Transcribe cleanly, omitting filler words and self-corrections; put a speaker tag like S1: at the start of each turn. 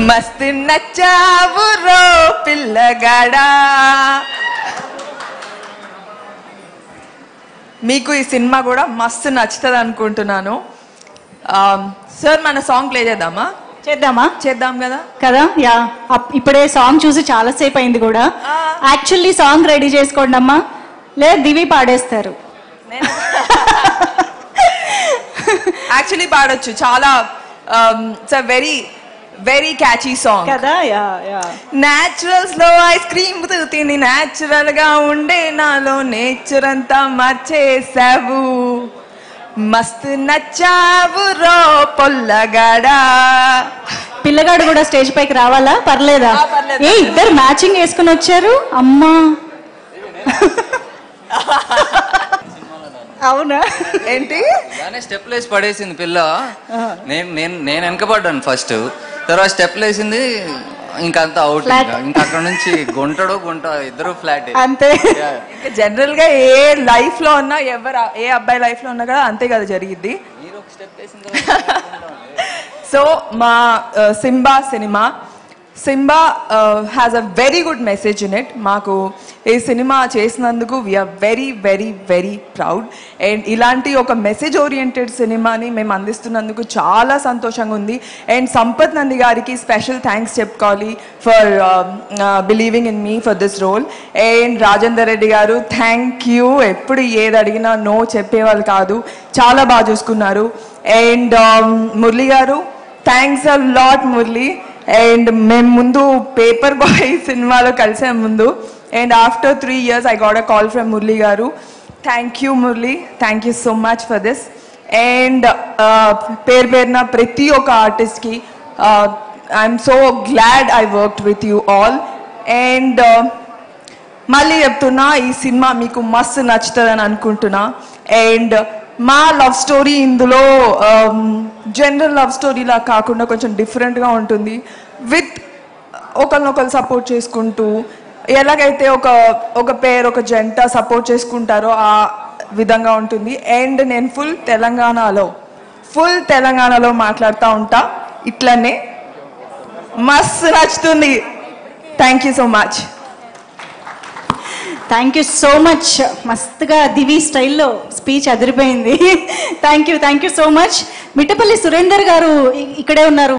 S1: మస్తు నచ్చావు రో పిల్లగాడా. మీకు ఈ సినిమా కూడా మస్తు నచ్చుతుంది అనుకుంటున్నాను. సార్ మన సాంగ్ ప్లే చేద్దామా? చేద్దాం కదా.
S2: యా, ఇప్పుడే సాంగ్ చూసి చాలా సేపు అయింది కూడా. యాక్చువల్లీ సాంగ్ రెడీ చేసుకోండి అమ్మా, లేదా దివి పాడేస్తారు.
S1: యాక్చువల్లీ పాడొచ్చు, చాలా it's a very very catchy song
S2: కదా.
S1: న్యాచురల్స్ లో ఐస్ క్రీమ్ తిని న్యాచురల్ గా ఉండే నాలో నేచర్ అంతా మార్చేసావు. మస్తు నచ్చావు రో పొల్లగాడా.
S2: పిల్లగాడు కూడా స్టేజ్ పైకి రావాలా? పర్లేదా? ఏ ఇద్దరు మ్యాచింగ్ వేసుకుని వచ్చారు అమ్మా. అవునా?
S1: ఏంటి
S3: స్టెప్ లేసి పడేసింది పిల్ల. నేను వెనకబడ్డాను ఫస్ట్, తర్వాత స్టెప్ లేసింది, ఇంకంతా అవుట్. ఇంకా అక్కడ నుంచి గుంట ఇద్దరు ఫ్లాట్
S1: అంతే. జనరల్ గా ఏ లైఫ్ లో ఉన్నా, ఏ అబ్బాయి లైఫ్ లో ఉన్నా కూడా అంతే కదా జరిగిద్ది. సో మా Simbaa has a very good message in it. మాకు ఈ సినిమా చేసినందుకు we're very very very proud. And ఇలాంటి ఒక మెసేజ్ ఓరియంటెడ్ సినిమాని మేము అందిస్తున్నందుకు చాలా సంతోషంగా ఉంది. అండ్ సంపత్ నంది గారికి స్పెషల్ థ్యాంక్స్ చెప్పుకోవాలి for believing in me for this role. And Rajender Reddy గారు థ్యాంక్ యూ. ఎప్పుడు ఏది అడిగినా నో చెప్పేవాళ్ళు కాదు, చాలా బాగా చూసుకున్నారు. అండ్ మురళి గారు thanks a lot Murali. And మేము ముందు పేపర్ బాయ్ సినిమాలో కలిసే ముందు, and after 3 years I got a call from Murali గారు. Thank you Murali, thank you so much for this. And పేరున ప్రతి ఒక్క ఆర్టిస్ట్కి I'm so glad I worked with you all. And మళ్ళీ చెప్తున్నా, ఈ సినిమా మీకు మస్తు నచ్చుతుందని అనుకుంటున్నా. అండ్ మా లవ్ స్టోరీ ఇందులో జనరల్ లవ్ స్టోరీలా కాకుండా కొంచెం డిఫరెంట్గా ఉంటుంది. విత్ ఒకరినొకరు సపోర్ట్ చేసుకుంటూ, ఎలాగైతే ఒక పేరు ఒక జంట సపోర్ట్ చేసుకుంటారో ఆ విధంగా ఉంటుంది. అండ్ నేను ఫుల్ తెలంగాణలో మాట్లాడుతూ ఉంటా, ఇట్లనే మస్తు నచ్చుతుంది. Thank you so much.
S2: Thank you so much. మస్తుగా దివి స్టైల్లో స్పీచ్ అదిరిపోయింది. Thank you so much. Mittapalli Surender గారు ఇక్కడే ఉన్నారు.